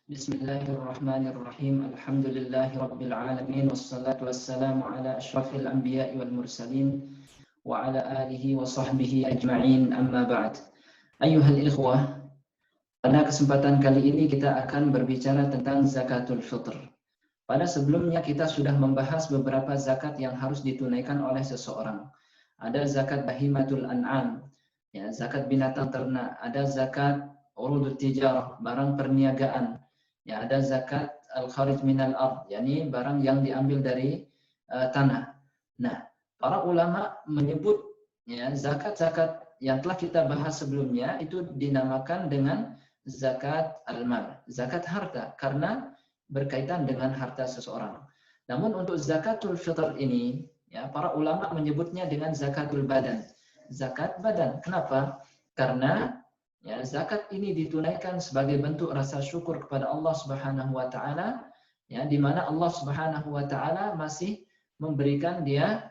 Bismillahirrahmanirrahim. Alhamdulillahirabbil alamin wassalatu wassalamu ala asyrafil anbiya'i wal mursalin wa ala alihi wa sahbihi ajma'in, amma ba'd. Ayyuhal ikhwah, pada kesempatan kali ini kita akan berbicara tentang zakatul fitr. Pada sebelumnya kita sudah membahas beberapa zakat yang harus ditunaikan oleh seseorang. Ada zakat bahimatul an'am, ya, zakat binatang ternak, ada zakat urudut tijarah, barang perniagaan. Ya, ada zakat al-kharij minal ard, yakni barang yang diambil dari tanah. Nah, para ulama menyebut ya zakat-zakat yang telah kita bahas sebelumnya itu dinamakan dengan zakat al-mal, zakat harta, karena berkaitan dengan harta seseorang. Namun untuk zakatul fitr ini, ya, para ulama menyebutnya dengan zakatul badan, zakat badan. Kenapa? Karena ya, zakat ini ditunaikan sebagai bentuk rasa syukur kepada Allah Subhanahu wa taala, ya, di mana Allah Subhanahu wa taala masih memberikan dia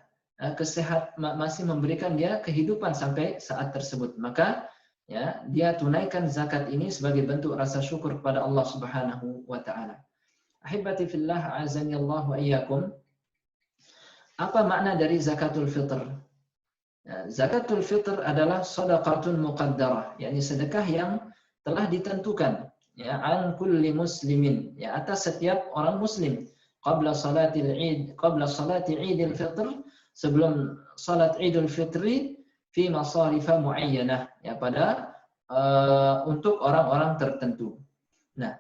masih memberikan dia kehidupan sampai saat tersebut. Maka ya, dia tunaikan zakat ini sebagai bentuk rasa syukur kepada Allah Subhanahu wa taala. Ahibati fillah, azani Allah wa iyyakum. Apa makna dari zakatul fitr? Zakatul fitr adalah shadaqatun muqaddarah, yakni sedekah yang telah ditentukan, ya, an kulli muslimin, ya, atas setiap orang muslim, qabla salati Idul Fitr, sebelum salat Idul Fitri, fi masarif muayyanah, ya, pada untuk orang-orang tertentu. Nah,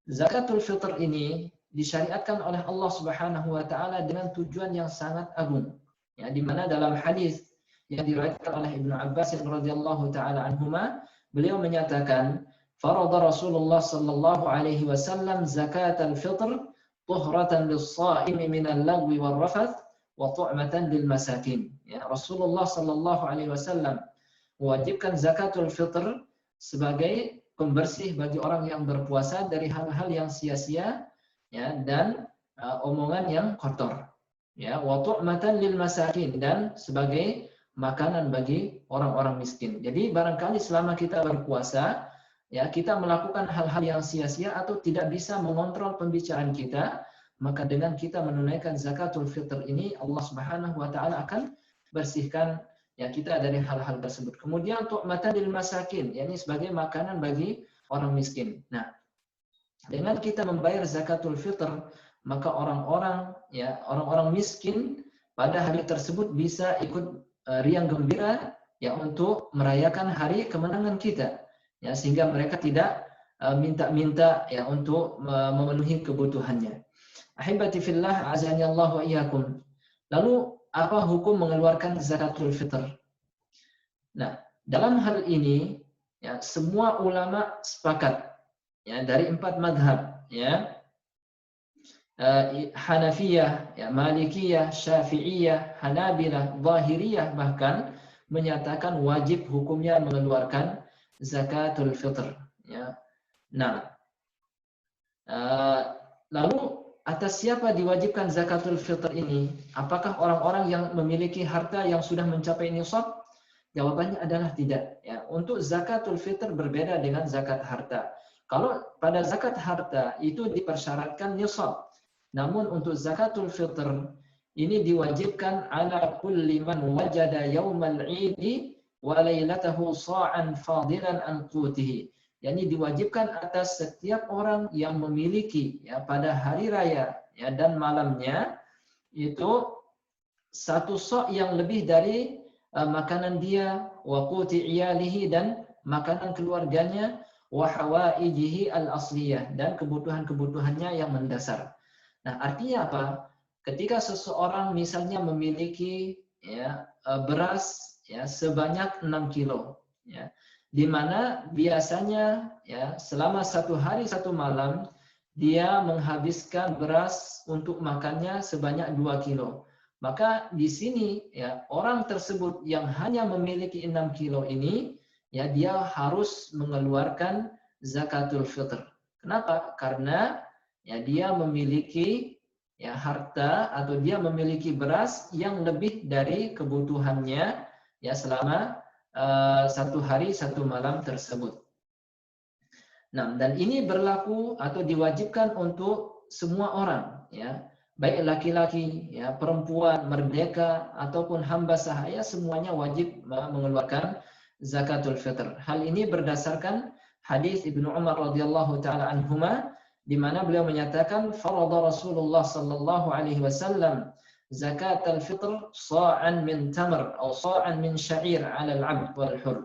zakatul fitr ini disyariatkan oleh Allah Subhanahu wa taala dengan tujuan yang sangat agung, ya, di mana dalam hadis yang diriwayatkan oleh Ibnu Abbas radhiyallahu taala anhuma, beliau menyatakan, farada Rasulullah sallallahu alaihi wasallam zakatal fitr tuhratan lis-shaimi minal lagwi war rafath wa tu'matan lil masakin. Ya, Rasulullah sallallahu alaihi wasallam mewajibkan zakatul fitr sebagai pembersih bagi orang yang berpuasa dari hal-hal yang sia-sia, ya, dan omongan yang kotor. Ya, wa tu'matan lil masakin, dan sebagai makanan bagi orang-orang miskin. Jadi barangkali selama kita berpuasa, ya, kita melakukan hal-hal yang sia-sia atau tidak bisa mengontrol pembicaraan kita, maka dengan kita menunaikan zakatul fitr ini, Allah Subhanahu wa taala akan bersihkan, ya, kita dari hal-hal tersebut. Kemudian tu'matan lil masakin, yakni sebagai makanan bagi orang miskin. Nah, dengan kita membayar zakatul fitr, maka orang-orang miskin pada hari tersebut bisa ikut riang gembira, ya, untuk merayakan hari kemenangan kita, ya, sehingga mereka tidak minta-minta, ya, untuk memenuhi kebutuhannya. Ahibati fillah, azani Allah wa iyyakum. Lalu apa hukum mengeluarkan zakatul fitr? Nah, dalam hal ini, ya, semua ulama sepakat, ya, dari 4 madhab, ya, Hanafiyah, ya, Malikiyah, Syafi'iyah, Hanabilah, Zahiriyah bahkan menyatakan wajib hukumnya mengeluarkan zakatul fitr, ya. Nah, lalu atas siapa diwajibkan zakatul fitr ini? Apakah orang-orang yang memiliki harta yang sudah mencapai nisab? Jawabannya adalah tidak, ya. Untuk zakatul fitr berbeda dengan zakat harta. Kalau pada zakat harta itu dipersyaratkan nisab. Namun untuk zakatul fitr ini diwajibkan ala kulli man wajada yaumal 'idi wa lailatahu sa'an fadilan an qutihi. Yani diwajibkan atas setiap orang yang memiliki, ya, pada hari raya, ya, dan malamnya itu 1 sa' yang lebih dari makanan dia, wa quti iyalihi, dan makanan keluarganya, wa hawaijihi al-asliyah, dan kebutuhan-kebutuhannya yang mendasar. Nah, artinya apa? Ketika seseorang misalnya memiliki, ya, beras, ya, sebanyak 6 kilo, ya, di mana biasanya, ya, selama 1 hari 1 malam dia menghabiskan beras untuk makannya sebanyak 2 kilo. Maka di sini, ya, orang tersebut yang hanya memiliki 6 kilo ini, ya, dia harus mengeluarkan zakatul fitr. Kenapa? Karena, ya, dia memiliki, ya, harta atau dia memiliki beras yang lebih dari kebutuhannya, ya, selama 1 hari 1 malam tersebut. Nah, dan ini berlaku atau diwajibkan untuk semua orang, ya, baik laki-laki, ya, perempuan, merdeka ataupun hamba sahaya, semuanya wajib mengeluarkan zakatul fitr. Hal ini berdasarkan hadis Ibnu Umar radhiyallahu taala anhuma, di mana beliau menyatakan farada Rasulullah sallallahu alaihi wasallam zakatul fitr sa'an min tamr atau sa'an min sya'ir 'ala al-'abd wal hur.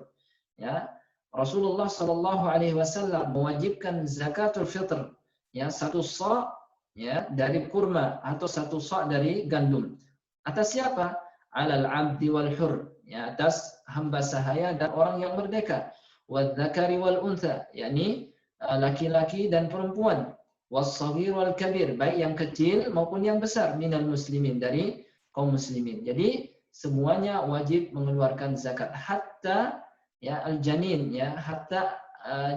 Ya, Rasulullah Shallallahu Alaihi Wasallam mewajibkan zakatul fitr, ya, satu sa' ya dari kurma atau satu sa' dari gandum. Atas siapa? Alal abdi wal hur, ya, atas hamba sahaya dan orang yang merdeka. Wadzakari wal untha, yakni laki-laki dan perempuan. Wassagir wal kabir, baik yang kecil maupun yang besar, minal muslimin, dari kaum muslimin. Jadi semuanya wajib mengeluarkan zakat, hatta ya al-janin, ya, hatta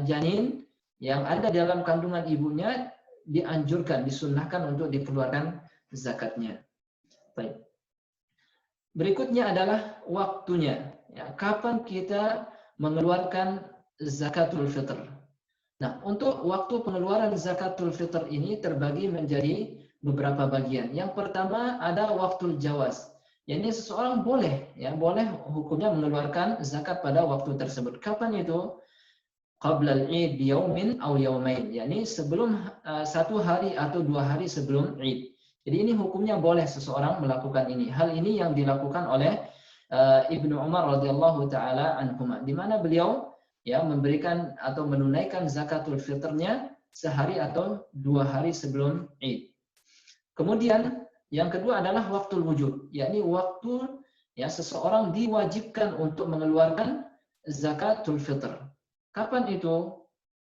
janin yang ada dalam kandungan ibunya dianjurkan, disunnahkan untuk dikeluarkan zakatnya. Baik. Berikutnya adalah waktunya, ya, kapan kita mengeluarkan zakatul fitr. Nah, untuk waktu pengeluaran zakatul fitr ini terbagi menjadi beberapa bagian. Yang pertama ada waktul jawaz. Jadi seseorang boleh, ya, boleh hukumnya mengeluarkan zakat pada waktu tersebut. Kapan itu? Qabla al-Eid biyaumin aw yaumain. Yani sebelum satu hari atau 2 hari sebelum Eid. Jadi ini hukumnya boleh seseorang melakukan ini. Hal ini yang dilakukan oleh Ibnu Umar radhiyallahu taala anhuma, di mana beliau, ya, memberikan atau menunaikan zakatul fitrnya sehari atau 2 hari sebelum Eid. Kemudian yang kedua adalah waktu wujud, yakni waktu, ya, seseorang diwajibkan untuk mengeluarkan zakatul fitr. Kapan itu?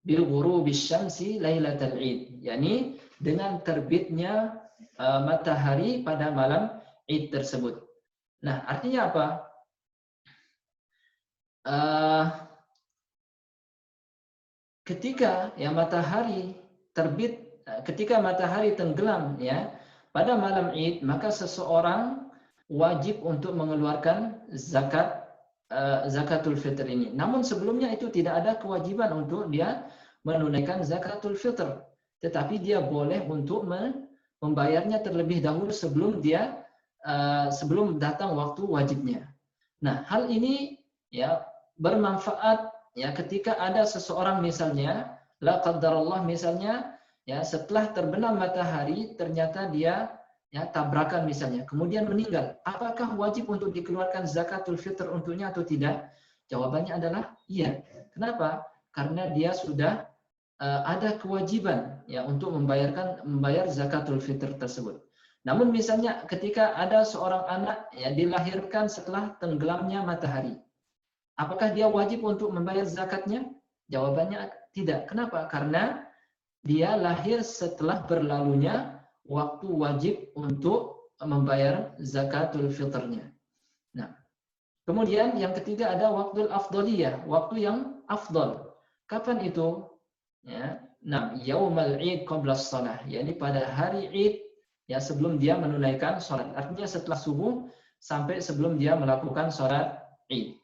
Bil ghurubis syamsi lailatal Id, yakni dengan terbitnya matahari pada malam Id tersebut. Nah, artinya apa? Ketika, ya, matahari terbit, ketika matahari tenggelam, ya, pada malam Id, maka seseorang wajib untuk mengeluarkan zakatul fitr ini. Namun sebelumnya itu tidak ada kewajiban untuk dia menunaikan zakatul fitr, tetapi dia boleh untuk membayarnya terlebih dahulu sebelum sebelum datang waktu wajibnya. Nah, hal ini, ya, bermanfaat, ya, ketika ada seseorang misalnya, la qaddarallah, misalnya, ya, setelah terbenam matahari ternyata dia, ya, tabrakan misalnya, kemudian meninggal. Apakah wajib untuk dikeluarkan zakatul fitr untuknya atau tidak? Jawabannya adalah iya. Kenapa? Karena dia sudah ada kewajiban, ya, untuk membayar zakatul fitr tersebut. Namun misalnya ketika ada seorang anak, ya, dilahirkan setelah tenggelamnya matahari, apakah dia wajib untuk membayar zakatnya? Jawabannya tidak. Kenapa? Karena dia lahir setelah berlalunya waktu wajib untuk membayar zakatul fitrnya. Nah, kemudian yang ketiga ada waktu afdaliyah, waktu yang afdal. Kapan itu? Ya, nah, yaumal Id qabla shalah, yakni pada hari Id, ya, sebelum dia menunaikan sholat. Artinya setelah subuh sampai sebelum dia melakukan sholat Id.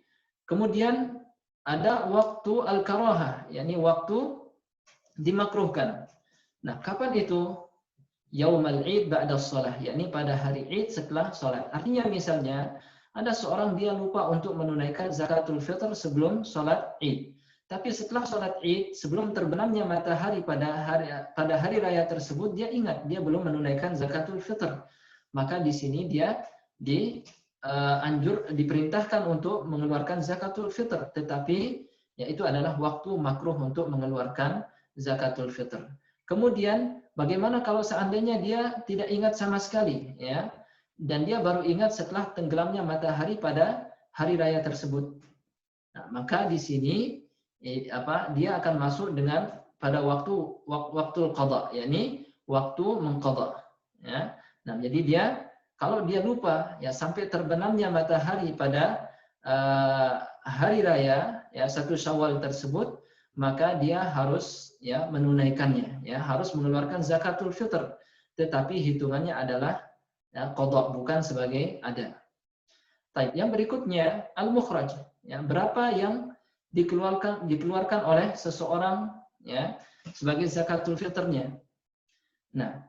Kemudian ada waktu al-karahah, yakni waktu dimakruhkan. Nah, kapan itu? Yaumal Id ba'da shalah, yakni pada hari Id setelah sholat. Artinya misalnya ada seorang dia lupa untuk menunaikan zakatul fitr sebelum sholat Id. Tapi setelah sholat Id, sebelum terbenamnya matahari pada hari raya tersebut, dia ingat dia belum menunaikan zakatul fitr. Maka di sini dia diperintahkan untuk mengeluarkan zakatul fitr, tetapi, ya, itu adalah waktu makruh untuk mengeluarkan zakatul fitr. Kemudian bagaimana kalau seandainya dia tidak ingat sama sekali, ya, dan dia baru ingat setelah tenggelamnya matahari pada hari raya tersebut? Nah, maka di sini dia akan masuk dengan pada waktu qada, yakni waktu mengqada, ya. Nah, jadi dia, kalau dia lupa, ya, sampai terbenamnya matahari pada hari raya, ya, 1 Syawal tersebut, maka dia harus, ya, menunaikannya, ya, harus mengeluarkan zakatul fitr, tetapi hitungannya adalah, ya, qada, bukan sebagai ada. Baik, yang berikutnya al-mukhraj, ya, berapa yang dikeluarkan oleh seseorang, ya, sebagai zakatul fitrnya. Nah,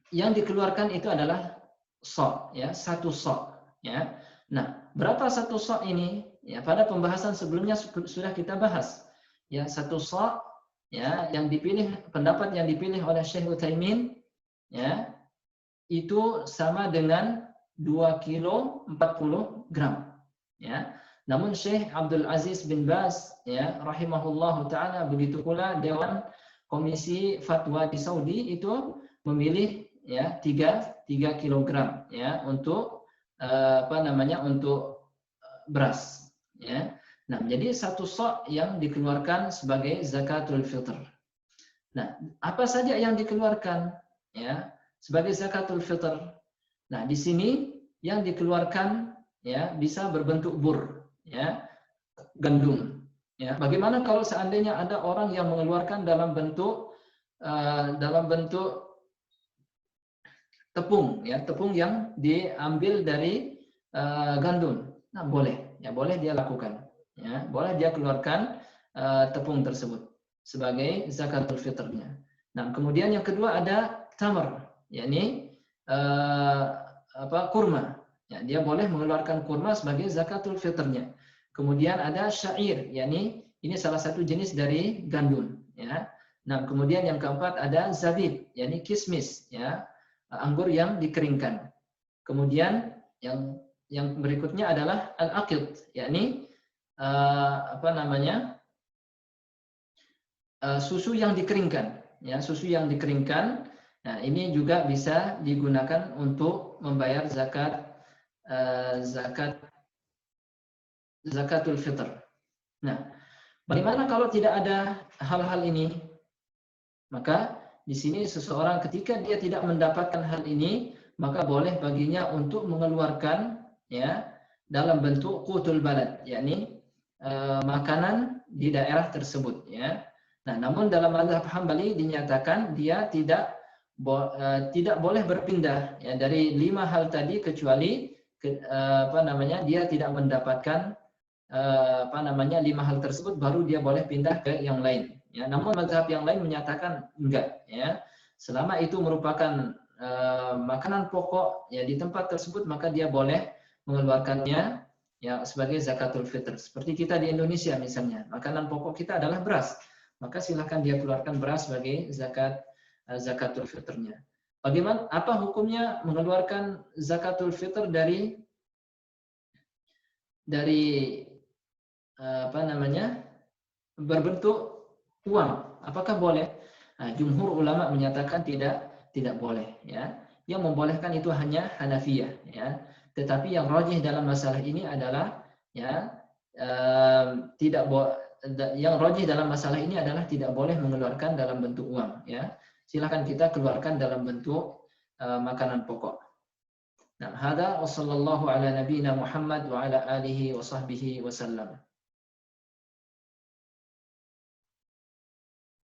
yang dikeluarkan itu adalah sa', ya, 1 sa', ya. Nah, berapa 1 sa' ini? Ya, pada pembahasan sebelumnya sudah kita bahas. Ya, 1 sa', ya, yang dipilih, pendapat yang dipilih oleh Syekh Utsaimin, ya, itu sama dengan 2 kilo 40 gram, ya. Namun Syekh Abdul Aziz bin Baz, ya, rahimahullahu taala, begitu pula Dewan Komisi Fatwa di Saudi itu memilih, ya, 3 kilogram, ya, untuk untuk beras, ya. Nah, jadi 1 sa' yang dikeluarkan sebagai zakatul fitr. Nah, apa saja yang dikeluarkan, ya, sebagai zakatul fitr? Nah, di sini yang dikeluarkan, ya, bisa berbentuk bur, ya, gandum. Ya, bagaimana kalau seandainya ada orang yang mengeluarkan dalam bentuk tepung, ya, tepung yang diambil dari gandum. Nah, boleh, ya, boleh dia lakukan, ya, boleh dia keluarkan tepung tersebut sebagai zakatul fitrnya. Nah, kemudian yang kedua ada tamar, yakni kurma. Ya, dia boleh mengeluarkan kurma sebagai zakatul fitrnya. Kemudian ada syair, yakni ini salah satu jenis dari gandum, ya. Nah, kemudian yang keempat ada zabib, yakni kismis, ya, anggur yang dikeringkan. Kemudian yang berikutnya adalah al-aqid, yakni susu yang dikeringkan, ya, susu yang dikeringkan. Nah, ini juga bisa digunakan untuk membayar zakatul fitr. Nah, bagaimana kalau tidak ada hal-hal ini? Maka di sini seseorang ketika dia tidak mendapatkan hal ini, maka boleh baginya untuk mengeluarkan, ya, dalam bentuk qutul balad, yakni makanan di daerah tersebut, ya. Nah, namun dalam mazhab Hambali dinyatakan dia tidak boleh berpindah, ya, dari 5 hal tadi kecuali dia tidak mendapatkan 5 hal tersebut, baru dia boleh pindah ke yang lain, ya. Namun mazhab yang lain menyatakan enggak, ya, selama itu merupakan makanan pokok, ya, di tempat tersebut, maka dia boleh mengeluarkannya, ya, sebagai zakatul fitr. Seperti kita di Indonesia misalnya, makanan pokok kita adalah beras, maka silakan dia keluarkan beras sebagai zakatul fitrnya. Bagaimana, apa hukumnya mengeluarkan zakatul fitr dari berbentuk uang? Apakah boleh? Nah, jumhur ulama menyatakan tidak boleh, ya. Yang membolehkan itu hanya Hanafiyah, ya. Tetapi yang rajih dalam masalah ini adalah, ya, yang rajih dalam masalah ini adalah tidak boleh mengeluarkan dalam bentuk uang, ya. Silakan kita keluarkan dalam bentuk makanan pokok. Nah, hada wa sallallahu ala nabiyina Muhammad wa ala alihi wa sahbihi wasallam.